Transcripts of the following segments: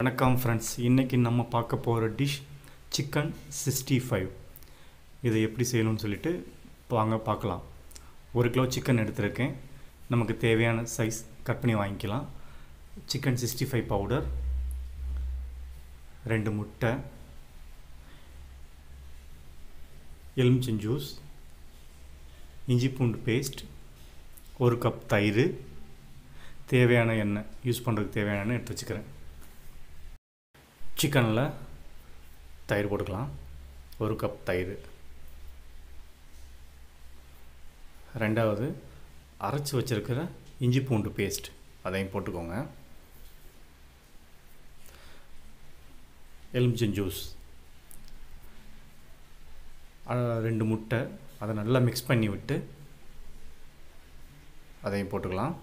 வணக்கம் ஃப்ரெண்ட்ஸ், இன்றைக்கி நம்ம பார்க்க போகிற டிஷ் சிக்கன் 65. இதை எப்படி செய்யணும்னு சொல்லிட்டு வாங்க பார்க்கலாம். 1 கிலோ சிக்கன் எடுத்துருக்கேன். நமக்கு தேவையான சைஸ் கட் பண்ணி வாங்கிக்கலாம். சிக்கன் 65 பவுடர், 2 முட்டை, எலுமிச்சம் ஜூஸ், இஞ்சி பூண்டு பேஸ்ட், 1 கப் தயிர், தேவையான எண்ணெய், யூஸ் பண்ணுறதுக்கு தேவையான எண்ணெய் எடுத்து வச்சுக்கிறேன். சிக்கனில் தயிர் போட்டுக்கலாம். 1 கப் தயிர். ரெண்டாவது அரைச்சி வச்சுருக்கிற இஞ்சி பூண்டு பேஸ்ட், அதையும் போட்டுக்கோங்க. எலுமிச்சம் ஜூஸ், 2 முட்டை, அதை நல்லா மிக்ஸ் பண்ணி விட்டு அதையும் போட்டுக்கலாம்.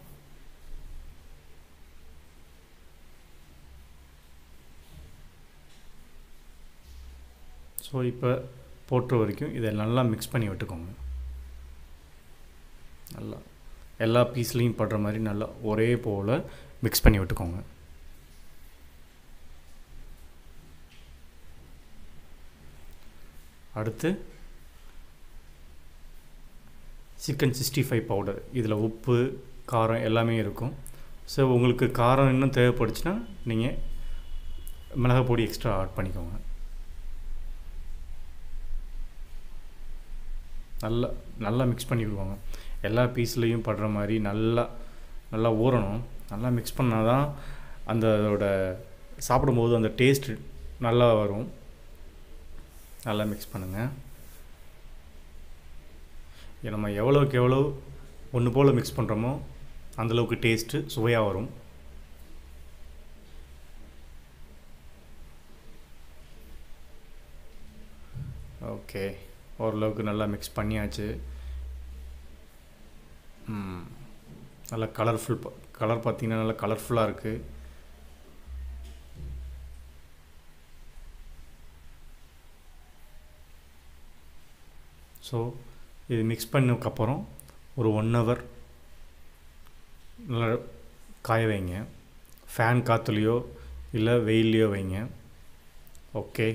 ஸோ இப்போ போட்டுற வரைக்கும் இதை நல்லா மிக்ஸ் பண்ணி விட்டுக்கோங்க. நல்லா எல்லா பீஸ்லேயும் படுற மாதிரி நல்லா ஒரே போல் மிக்ஸ் பண்ணி விட்டுக்கோங்க. அடுத்து சிக்கன் 65 பவுடர். இதில் உப்பு, காரம் எல்லாமே இருக்கும். ஸோ உங்களுக்கு காரம் இன்னும் தேவைப்படுச்சுன்னா நீங்கள் மிளகாய் பொடி எக்ஸ்ட்ரா ஆட் பண்ணிக்கோங்க. நல்லா மிக்ஸ் பண்ணி விடுவாங்க. எல்லா பீஸ்லேயும் படுற மாதிரி நல்லா ஊறணும். நல்லா மிக்ஸ் பண்ணால் தான் அதோட சாப்பிடும்போது அந்த டேஸ்ட்டு நல்லா வரும். நல்லா மிக்ஸ் பண்ணுங்கள். நம்ம எவ்வளோக்கு எவ்வளோ ஒன்று போல் மிக்ஸ் பண்ணுறோமோ அந்தளவுக்கு டேஸ்ட்டு சுவையாக வரும். ஓகே, ஓரளவுக்கு நல்லா மிக்ஸ் பண்ணியாச்சு. நல்லா கலர் பார்த்திங்கன்னா நல்லா கலர்ஃபுல்லாக இருக்குது. ஸோ இது மிக்ஸ் பண்ணதுக்கப்புறம் ஒரு 1 ஹவர் நல்லா காய வைங்க. ஃபேன் காற்றுலையோ இல்லை வெயில்லையோ வைங்க. ஓகே,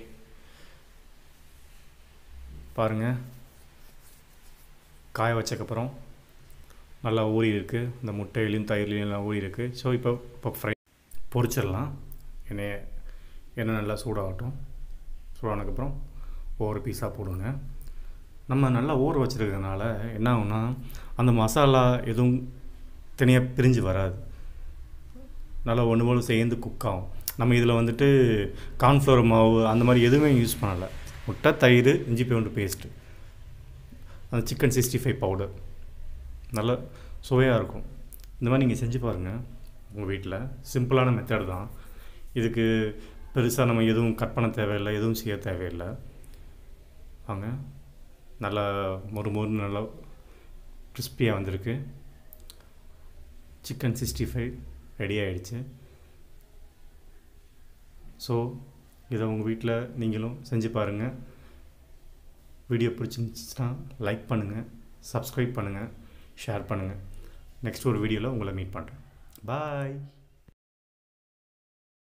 பாருங்கள், காய வச்சக்கப்புறம் நல்லா ஊறி இருக்குது. இந்த முட்டையிலையும் தயிர்லையும் நல்லா ஊறி இருக்குது. ஸோ இப்போ ஃப்ரை பொரிச்சிடலாம். எண்ணெய் நல்லா சூடாகட்டும். சூடானதுக்கப்புறம் ஒவ்வொரு பீஸாக போடுங்க. நம்ம நல்லா ஊற வச்சுருக்கிறதுனால என்ன ஆகும்னா அந்த மசாலா எதுவும் தனியாக பிரிஞ்சு வராது. நல்லா ஒன்று போல் சேர்ந்து குக் ஆகும். நம்ம இதில் வந்துட்டு கார்ன்ஃப்ளவர் மாவு அந்த மாதிரி எதுவுமே யூஸ் பண்ணலை. முட்டை, தயிர், இஞ்சி பூண்டு பேஸ்ட்டு, அந்த சிக்கன் 65 பவுடர் நல்லா சுவையாக இருக்கும். இந்த மாதிரி நீங்கள் செஞ்சு பாருங்கள் உங்கள் வீட்டில். சிம்பிளான மெத்தட் தான். இதுக்கு பெருசாக நம்ம எதுவும் கட் பண்ண தேவையில்லை, எதுவும் செய்ய தேவையில்லை. வாங்க, நல்லா மொறுமொறுன்னு நல்லா கிறிஸ்பியாக வந்திருக்கு. சிக்கன் 65 ரெடி ஆகிடுச்சு. ஸோ இதை உங்கள் வீட்டில் நீங்களும் செஞ்சு பாருங்கள். வீடியோ பிடிச்சிருந்துச்சுன்னா லைக் பண்ணுங்கள், சப்ஸ்கிரைப் பண்ணுங்கள், ஷேர் பண்ணுங்கள். நெக்ஸ்ட் ஒரு வீடியோவில் உங்களை மீட் பண்ணுறேன். பாய்.